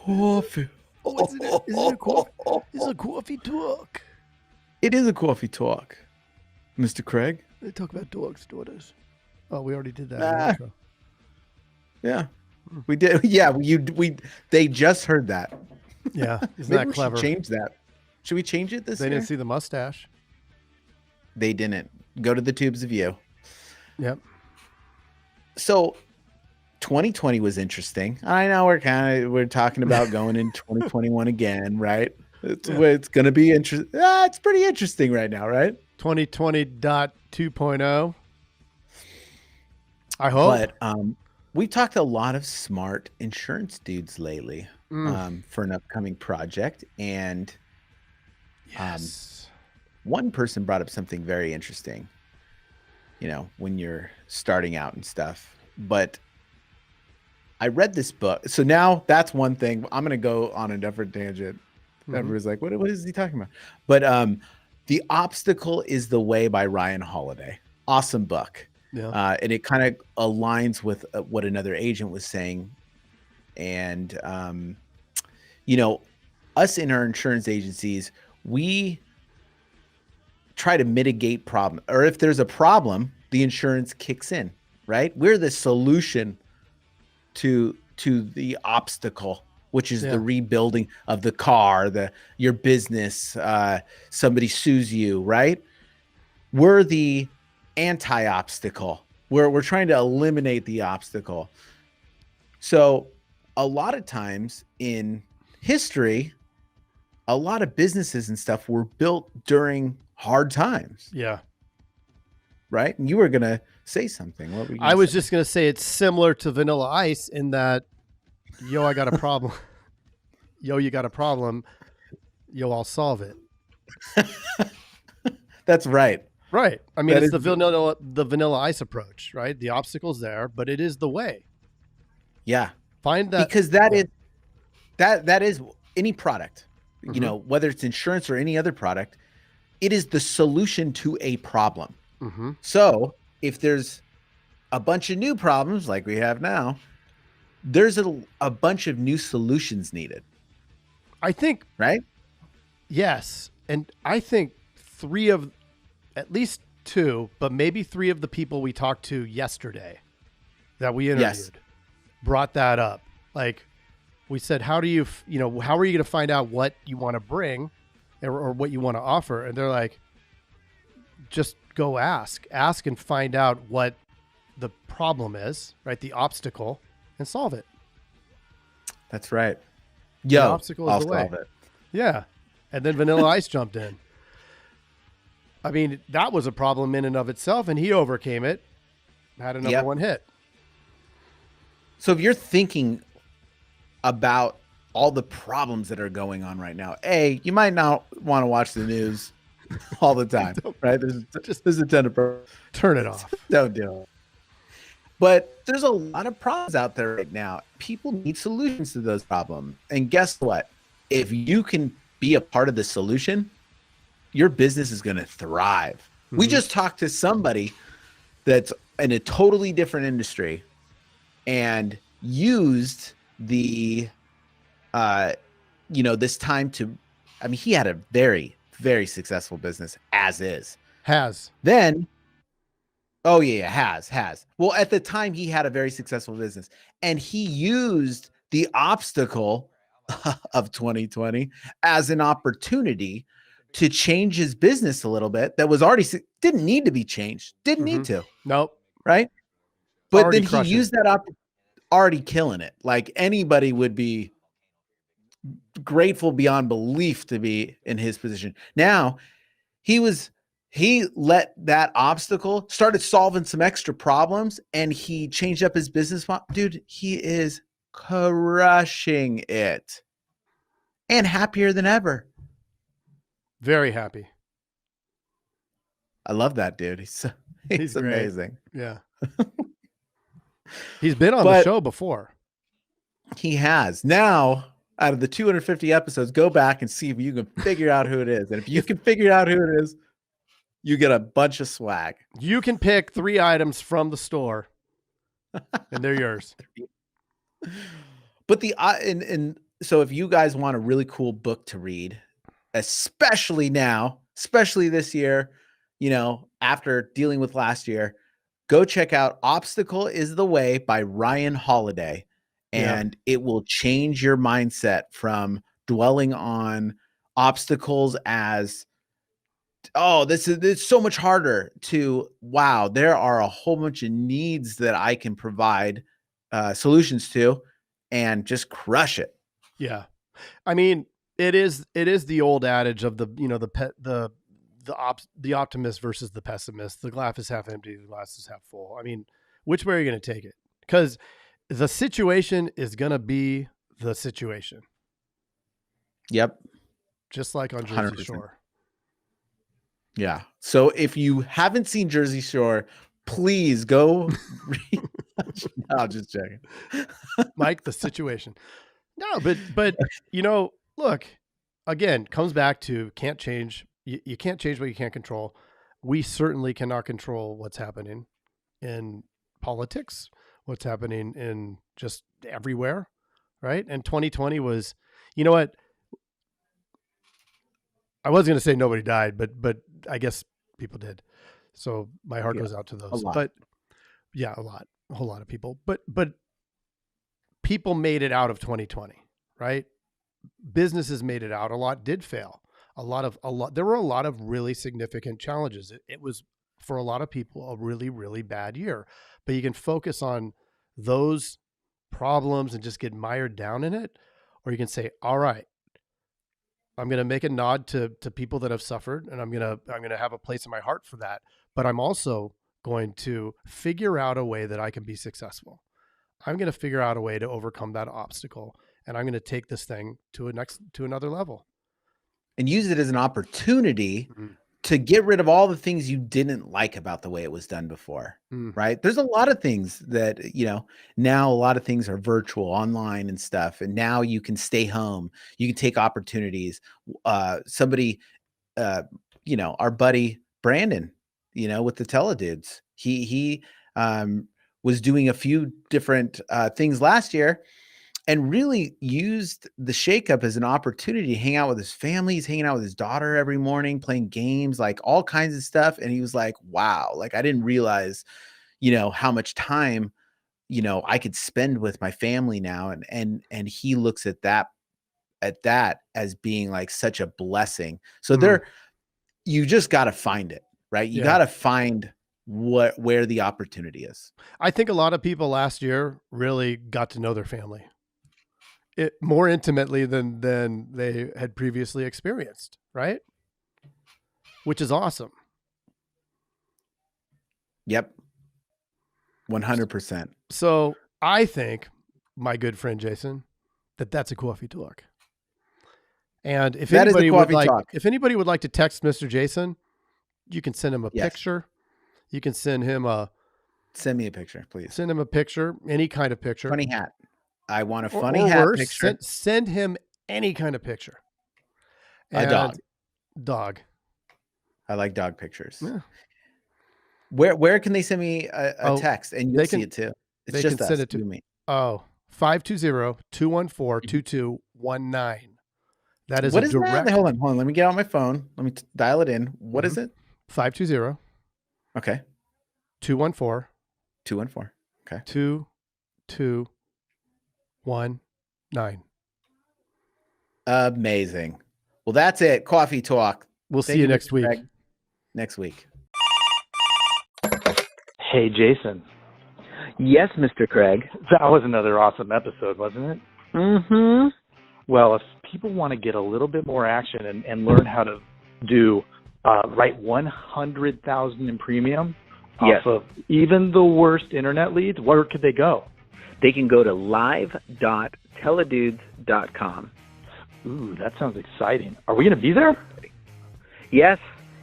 Coffee. Oh, is it a coffee? It's a coffee talk. It is a coffee talk, Mr. Craig. They talk about dogs, daughters. Oh, we already did that in the Ah, intro. yeah, we did. Yeah, we. They just heard that. Yeah, isn't Maybe that we clever? should change that. Should we change it this They year? didn't see the mustache. They didn't. Go to the tubes of you. Yep. So 2020 was interesting. I know we're talking about going in 2021 again, right? It's going to be interesting. It's pretty interesting right now, right? 2020.2.0. I hope. But we talked a lot of smart insurance dudes lately for an upcoming project, and Yes. one person brought up something very interesting. You know, when you're starting out and stuff. But I read this book. So now that's one thing. I'm going to go on a different tangent. Everybody's like, what is he talking about? But The Obstacle is the Way by Ryan Holiday. Awesome book. Yeah. And it kind of aligns with what another agent was saying. And, you know, us in our insurance agencies, we try to mitigate problem, or if there's a problem, the insurance kicks in, right? We're the solution to the obstacle, which is the rebuilding of the car, your business, somebody sues you, right? We're the anti-obstacle. We're trying to eliminate the obstacle. So a lot of times in history, a lot of businesses and stuff were built during hard times. Yeah. Right? And you were going to say something. What were you I was just going to say it's similar to Vanilla Ice in that, yo, I got a problem. Yo, you got a problem. Yo, I'll solve it. That's right. Right. I mean, it's the vanilla ice approach, right? The obstacle's there, but it is the way. Yeah. Find that. Because that is any product, you know, whether it's insurance or any other product, it is the solution to a problem. So if there's a bunch of new problems like we have now, there's a bunch of new solutions needed. I think. Right? Yes. And I think at least two, but maybe three of the people we talked to yesterday that we interviewed brought that up. Like we said, how are you going to find out what you want to bring or what you want to offer? And they're like, just go ask and find out what the problem is, right? The obstacle, and solve it. That's right. Yo, the obstacle is I'll the way. solve it. Yeah. And then Vanilla Ice jumped in. I mean, that was a problem in and of itself, and he overcame it, had a number one hit. So if you're thinking about all the problems that are going on right now, you might not want to watch the news all the time, right? There's a ton of problems. Turn it off. Don't do it. But there's a lot of problems out there right now. People need solutions to those problems. And guess what? If you can be a part of the solution, your business is going to thrive. We just talked to somebody that's in a totally different industry and used the, this time to, I mean, he had a very, very successful business as is. Then, has. Well, at the time he had a very successful business and he used the obstacle of 2020 as an opportunity to change his business a little bit that was didn't need to be changed. Didn't need to. Nope. Right. But then he used that already killing it. Like anybody would be grateful beyond belief to be in his position. Now he let that obstacle, started solving some extra problems, and he changed up his business model. Dude, he is crushing it and happier than ever. Very happy. I love that dude. He's amazing. Yeah. He's been on the show before. He has. Now, out of the 250 episodes, go back and see if you can figure out who it is. And if you can figure out who it is, you get a bunch of swag. You can pick 3 items from the store, and they're yours. But and so if you guys want a really cool book to read, especially now, especially this year, after dealing with last year, go check out Obstacle is the Way by Ryan Holiday. Yeah. And it will change your mindset from dwelling on obstacles as, oh, it's so much harder, to, wow, there are a whole bunch of needs that I can provide solutions to, and just crush it. Yeah. I mean, it is the old adage of the optimist versus the pessimist. The glass is half empty, the glass is half full. I mean, which way are you going to take it? Because the situation is going to be the situation. Yep. Just like on Jersey 100%. Shore. Yeah. So if you haven't seen Jersey Shore, please go read. No, I'll just checking. Mike, the situation. No, but look, again, comes back to can't change. You can't change what you can't control. We certainly cannot control what's happening in politics, what's happening in just everywhere, right? And 2020 was, you know what? I was going to say nobody died, but I guess people did. So my heart goes out to those. But yeah, a whole lot of people. But people made it out of 2020, right? Businesses made it out. A lot did fail. There were a lot of really significant challenges. It was, for a lot of people, a really, really bad year. But you can focus on those problems and just get mired down in it, or you can say, all right, I'm going to make a nod to people that have suffered, and I'm going to have a place in my heart for that. But I'm also going to figure out a way that I can be successful. I'm going to figure out a way to overcome that obstacle, and I'm going to take this thing to another level. And use it as an opportunity to get rid of all the things you didn't like about the way it was done before, right? There's a lot of things that, now a lot of things are virtual, online and stuff. And now you can stay home. You can take opportunities. Somebody, our buddy Brandon, with the Teledudes, he was doing a few different things last year, and really used the shakeup as an opportunity to hang out with his family. He's hanging out with his daughter every morning, playing games, like all kinds of stuff. And he was like, wow, like I didn't realize, how much time, I could spend with my family now. And he looks at that as being like such a blessing. So you just got to find it, right? You got to find where the opportunity is. I think a lot of people last year really got to know their family more intimately than they had previously experienced, right? Which is awesome. Yep. 100%. So I think, my good friend Jason, that's a coffee talk. And if anybody would like to text Mr. Jason, you can send him a picture. You can send me a picture, please. Send him a picture, any kind of picture. Funny hat. I want a funny hat picture. Send him any kind of picture. And a dog. I like dog pictures. Yeah. Where can they send me a text? And you'll see it too. It's just us. Send it to me. 520-214-2219. That is what is direct. That? Hold on. Let me get on my phone. Let me dial it in. What is it? 520. Okay. 214. Okay. 2219. Amazing. Well, that's it. Coffee talk. We'll see you next week. Craig. Next week. Hey, Jason. Yes, Mr. Craig. That was another awesome episode, wasn't it? Mm-hmm. Well, if people want to get a little bit more action and learn how to do write 100,000 in premium off of even the worst internet leads, where could they go? They can go to live.teledudes.com. Ooh, that sounds exciting. Are we going to be there? Yes.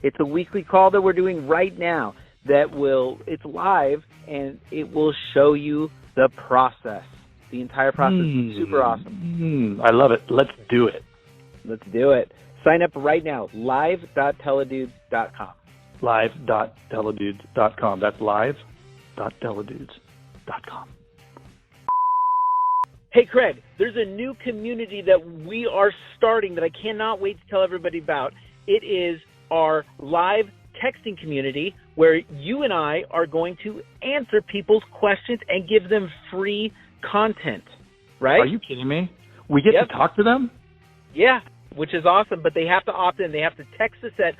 It's a weekly call that we're doing right now it's live, and it will show you the process. The entire process is super awesome. I love it. Let's do it. Let's do it. Sign up right now, live.teledudes.com. Live.teledudes.com. That's live.teledudes.com. Hey, Craig, there's a new community that we are starting that I cannot wait to tell everybody about. It is our live texting community where you and I are going to answer people's questions and give them free content, right? Are you kidding me? We get to talk to them? Yeah, which is awesome, but they have to opt in. They have to text us at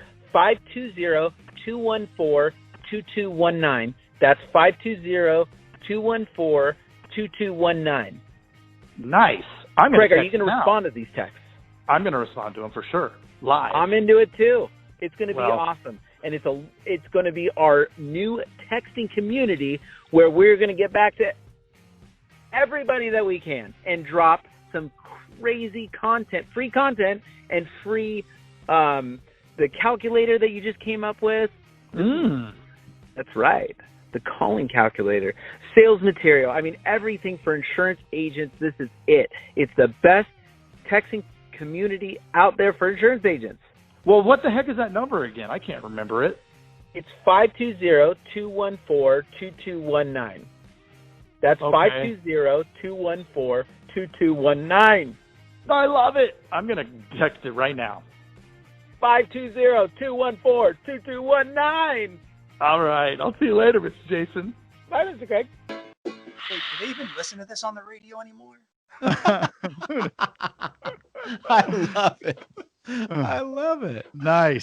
520-214-2219. That's 520-214-2219. Nice. Craig, are you going to respond to these texts? I'm going to respond to them for sure. Live. I'm into it too. It's going to be awesome. And it's going to be our new texting community where we're going to get back to everybody that we can and drop some crazy content, free content, and free the calculator that you just came up with. That's right. The calling calculator, sales material. I mean, everything for insurance agents. This is it. It's the best texting community out there for insurance agents. Well, what the heck is that number again? I can't remember it. It's 520-214-2219. That's 520-214-2219. I love it. I'm going to text it right now. 520-214-2219. All right. I'll see you later, Mr. Jason. Bye, Mr. Craig. Wait, do they even listen to this on the radio anymore? I love it. I love it. Nice.